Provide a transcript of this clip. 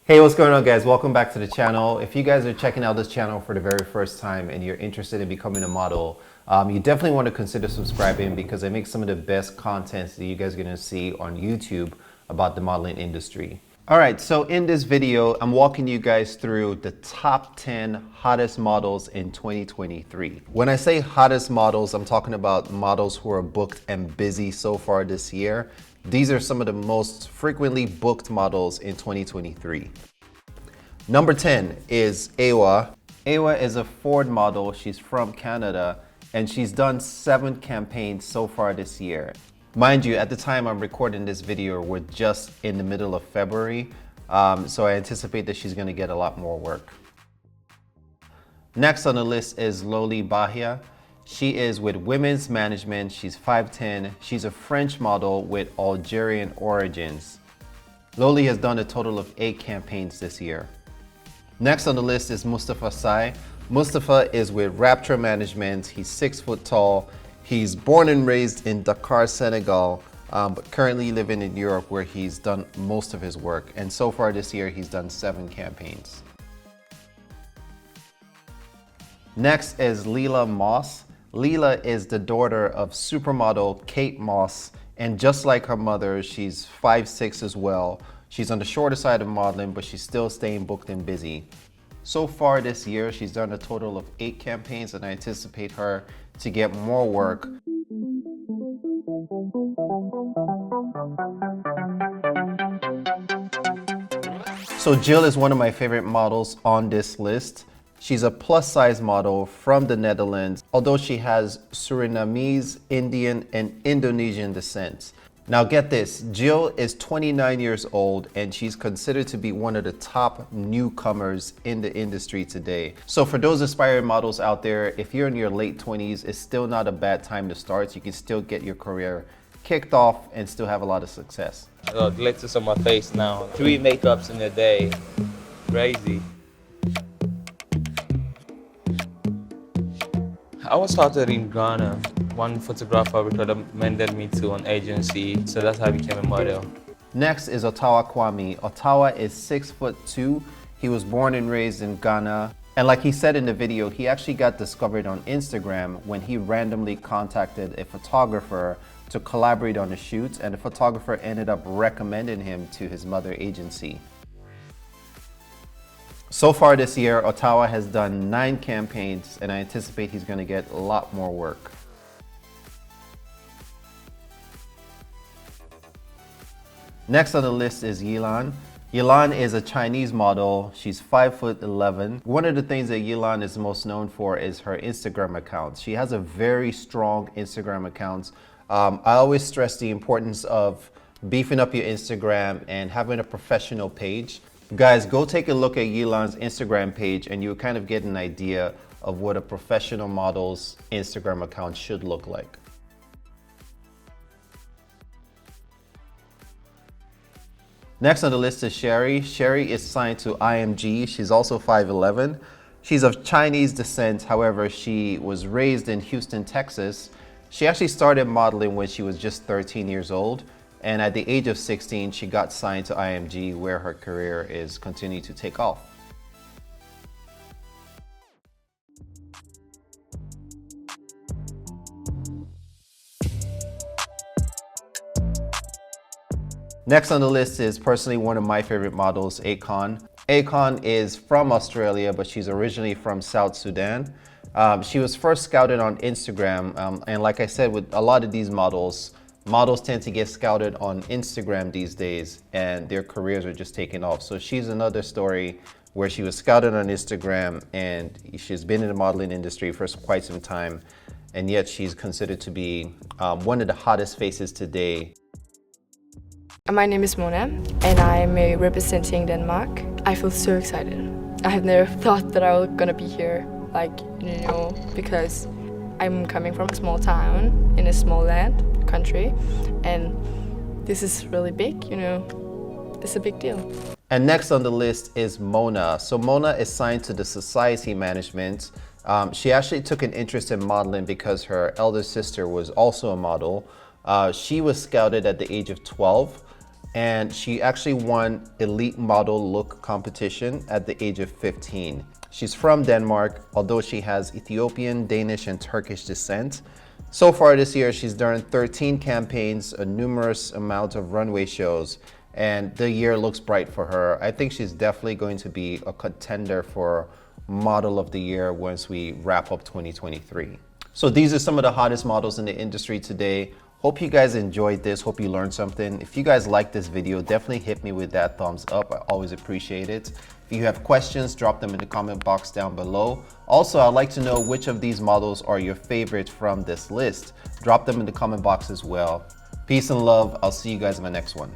Hey, what's going on, guys? Welcome back to the channel. If you guys are checking out this channel for the very first time and you're interested in becoming a model, you definitely want to consider subscribing because I make some of the best contents that you guys are going to see on YouTube about the modeling industry. All right, so in this video, I'm walking you guys through the top 10 hottest models in 2023. When I say hottest models, I'm talking about models who are booked and busy so far this year. These are some of the most frequently booked models in 2023. Number 10 is Awar. Awar is a Ford model. She's from Canada and she's done 7 campaigns so far this year. Mind you, at the time I'm recording this video, we're just in the middle of February, so I anticipate that she's going to get a lot more work. Next on the list is Loli Bahia. She is with Women's Management. She's 5'10". She's a French model with Algerian origins. Loli has done a total of 8 campaigns this year. Next on the list is Moustapha Sy. Moustapha is with Rapture Management. He's 6 foot tall. He's born and raised in Dakar, Senegal, but currently living in Europe where he's done most of his work. And so far this year, he's done 7 campaigns. Next is Lila Moss. Lila is the daughter of supermodel Kate Moss, and just like her mother, she's 5'6" as well. She's on the shorter side of modeling, but she's still staying booked and busy. So far this year, she's done a total of 8 campaigns, and I anticipate her to get more work. So Jill is one of my favorite models on this list. She's a plus size model from the Netherlands, although she has Surinamese, Indian, and Indonesian descent. Now get this, Jill is 29 years old and she's considered to be one of the top newcomers in the industry today. So for those aspiring models out there, if you're in your late 20s, it's still not a bad time to start. You can still get your career kicked off and still have a lot of success. Oh, glitters on my face now. 3 makeups in a day. Crazy. I was started in Ghana. One photographer recommended me to an agency, so that's how I became a model. Next is Ottawa Kwami. Ottawa is 6'2". He was born and raised in Ghana. And like he said in the video, he actually got discovered on Instagram when he randomly contacted a photographer to collaborate on a shoot, and the photographer ended up recommending him to his mother agency. So far this year, Ottawa has done 9 campaigns, and I anticipate he's going to get a lot more work. Next on the list is Yilan. Yilan is a Chinese model. She's 5'11". One of the things that Yilan is most known for is her Instagram account. She has a very strong Instagram account. I always stress the importance of beefing up your Instagram and having a professional page. Guys, go take a look at Yilan's Instagram page and you'll kind of get an idea of what a professional model's Instagram account should look like. Next on the list is Sherry. Sherry is signed to IMG. She's also 5'11". She's of Chinese descent. However, she was raised in Houston, Texas. She actually started modeling when she was just 13 years old. And at the age of 16, she got signed to IMG, where her career is continuing to take off. Next on the list is personally one of my favorite models, Akon. Akon is from Australia, but she's originally from South Sudan. She was first scouted on Instagram, and like I said, with a lot of these models tend to get scouted on Instagram these days, and their careers are just taking off. So she's another story where she was scouted on Instagram, and she's been in the modeling industry for quite some time, and yet she's considered to be one of the hottest faces today. My name is Mona, and I'm representing Denmark. I feel so excited. I have never thought that I was gonna be here, because I'm coming from a small town in a small land, country, and this is really big, it's a big deal. And next on the list is Mona. So Mona is signed to the Society Management. She actually took an interest in modeling because her elder sister was also a model. She was scouted at the age of 12. and she actually won Elite Model Look competition at the age of 15. She's from Denmark, although she has Ethiopian, Danish, and Turkish descent. So far this year, she's done 13 campaigns, a numerous amount of runway shows, and the year looks bright for her. I think she's definitely going to be a contender for Model of the Year once we wrap up 2023. So these are some of the hottest models in the industry today. Hope you guys enjoyed this. Hope you learned something. If you guys like this video, definitely hit me with that thumbs up. I always appreciate it. If you have questions, drop them in the comment box down below. Also, I'd like to know which of these models are your favorite from this list. Drop them in the comment box as well. Peace and love. I'll see you guys in my next one.